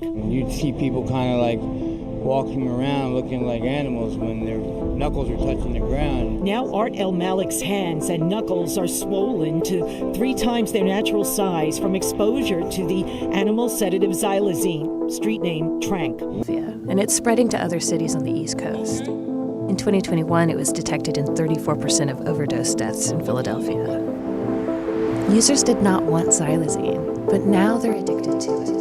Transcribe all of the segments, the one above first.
And you'd see people kind of like walking around looking like animals when their knuckles are touching the ground. Now Art El Malik's hands and knuckles are swollen to 3 times their natural size from exposure to the animal sedative xylazine, street name Trank. And it's spreading to other cities on the East Coast. In 2021, it was detected in 34% of overdose deaths in Philadelphia. Users did not want xylazine, but now they're addicted to it.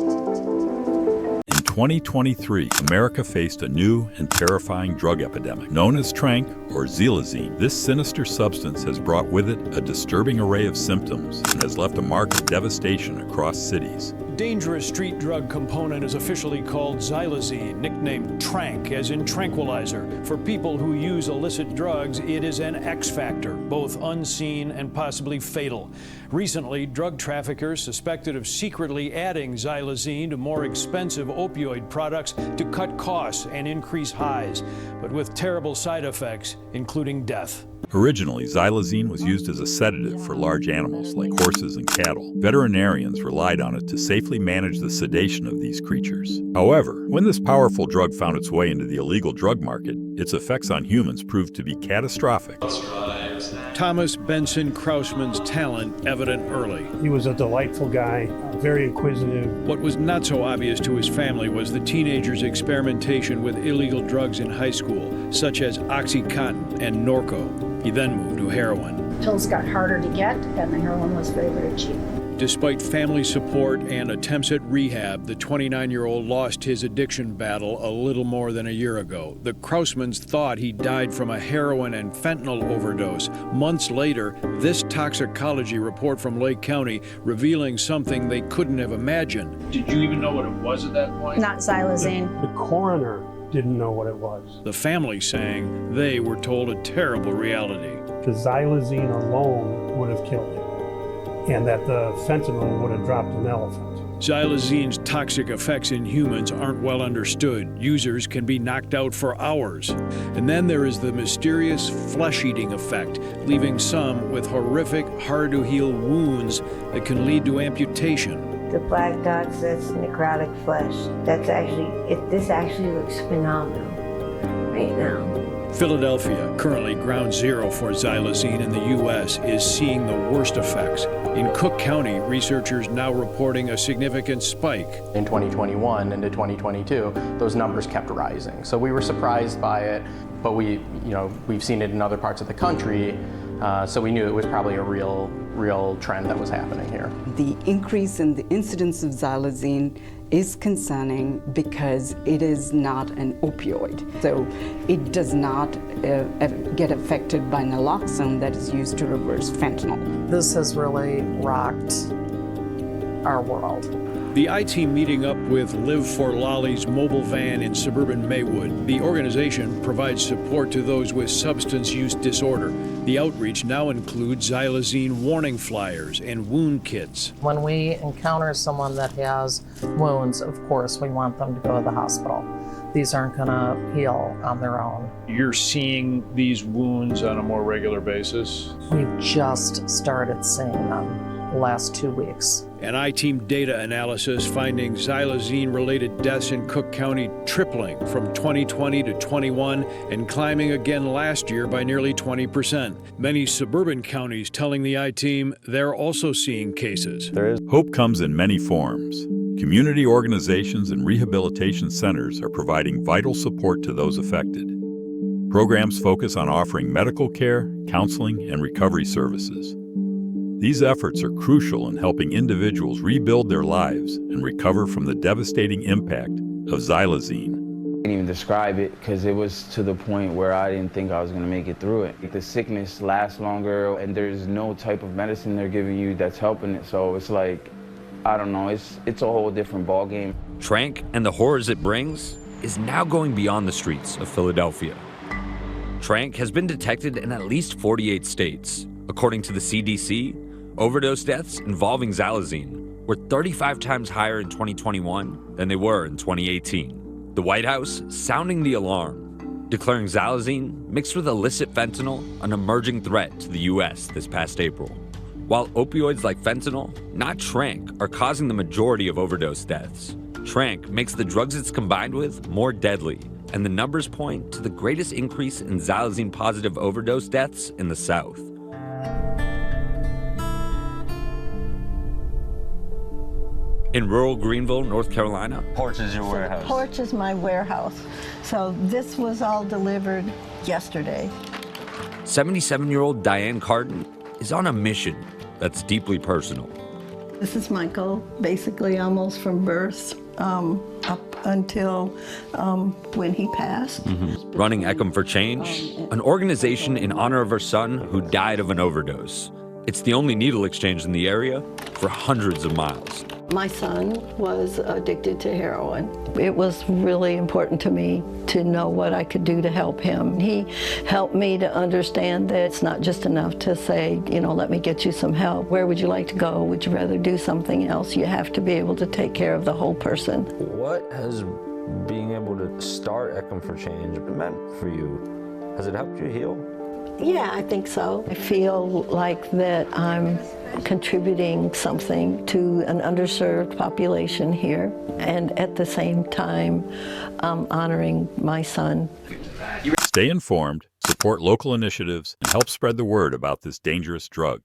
In 2023, America faced a new and terrifying drug epidemic. Known as Trank or xylazine, this sinister substance has brought with it a disturbing array of symptoms and has left a mark of devastation across cities. Dangerous street drug component is officially called xylazine, nicknamed Trank, as in tranquilizer. For people who use illicit drugs, it is an X factor, both unseen and possibly fatal. Recently, drug traffickers suspected of secretly adding xylazine to more expensive opioid products to cut costs and increase highs, but with terrible side effects, including death. Originally, xylazine was used as a sedative for large animals like horses and cattle. Veterinarians relied on it to safely manage the sedation of these creatures. However, when this powerful drug found its way into the illegal drug market, its effects on humans proved to be catastrophic. Thomas Benson Krausman's talent evident early. He was a delightful guy, very inquisitive. What was not so obvious to his family was the teenager's experimentation with illegal drugs in high school, such as OxyContin and Norco. He then moved to heroin. Pills got harder to get, and the heroin was very, very cheap. Despite family support and attempts at rehab, the 29-year-old lost his addiction battle a little more than a year ago. The Krausmans thought he died from a heroin and fentanyl overdose. Months later, this toxicology report from Lake County revealing something they couldn't have imagined. Did you even know what it was at that point? Not xylazine. The coroner didn't know what it was. The family saying they were told a terrible reality. The xylazine alone would have killed him, and that the fentanyl would have dropped an elephant. Xylazine's toxic effects in humans aren't well understood. Users can be knocked out for hours. And then there is the mysterious flesh-eating effect, leaving some with horrific, hard-to-heal wounds that can lead to amputation. The black dots, that's necrotic flesh. This actually looks phenomenal right now. Philadelphia, currently ground zero for xylazine in the U.S., is seeing the worst effects. In Cook County, researchers now reporting a significant spike. In 2021 into 2022, those numbers kept rising. So we were surprised by it, but we've seen it in other parts of the country, so we knew it was probably a real trend that was happening here. The increase in the incidence of xylazine is concerning because it is not an opioid. So it does not get affected by naloxone that is used to reverse fentanyl. This has really rocked our world. The I-Team meeting up with Live for Lolly's mobile van in suburban Maywood. The organization provides support to those with substance use disorder. The outreach now includes xylazine warning flyers and wound kits. When we encounter someone that has wounds, of course, we want them to go to the hospital. These aren't going to heal on their own. You're seeing these wounds on a more regular basis? We've just started seeing them the last 2 weeks. An I-Team data analysis finding xylazine-related deaths in Cook County tripling from 2020 to 21 and climbing again last year by nearly 20%. Many suburban counties telling the I-Team they're also seeing cases. Hope comes in many forms. Community organizations and rehabilitation centers are providing vital support to those affected. Programs focus on offering medical care, counseling, and recovery services. These efforts are crucial in helping individuals rebuild their lives and recover from the devastating impact of xylazine. I can't even describe it because it was to the point where I didn't think I was going to make it through it. The sickness lasts longer and there's no type of medicine they're giving you that's helping it. So it's like, I don't know, it's a whole different ballgame. Trank and the horrors it brings is now going beyond the streets of Philadelphia. Trank has been detected in at least 48 states. According to the CDC, overdose deaths involving xylazine were 35 times higher in 2021 than they were in 2018. The White House sounding the alarm, declaring xylazine mixed with illicit fentanyl an emerging threat to the U.S. this past April. While opioids like fentanyl, not Trank, are causing the majority of overdose deaths, Tranq makes the drugs it's combined with more deadly, and the numbers point to the greatest increase in xylazine-positive overdose deaths in the South. In rural Greenville, North Carolina, Porch is your warehouse. Porch is my warehouse. So this was all delivered yesterday. 77-year-old Diane Carden is on a mission that's deeply personal. This is Michael, basically almost from birth up until when he passed. Running Eckham for Change, an organization in honor of her son who died of an overdose. It's the only needle exchange in the area for hundreds of miles. My son was addicted to heroin. It was really important to me to know what I could do to help him. He helped me to understand that it's not just enough to say, you know, let me get you some help. Where would you like to go? Would you rather do something else? You have to be able to take care of the whole person. What has being able to start Eckham for Change meant for you? Has it helped you heal? Yeah, I think so. I feel like that I'm contributing something to an underserved population here, and at the same time, honoring my son. Stay informed, support local initiatives, and help spread the word about this dangerous drug.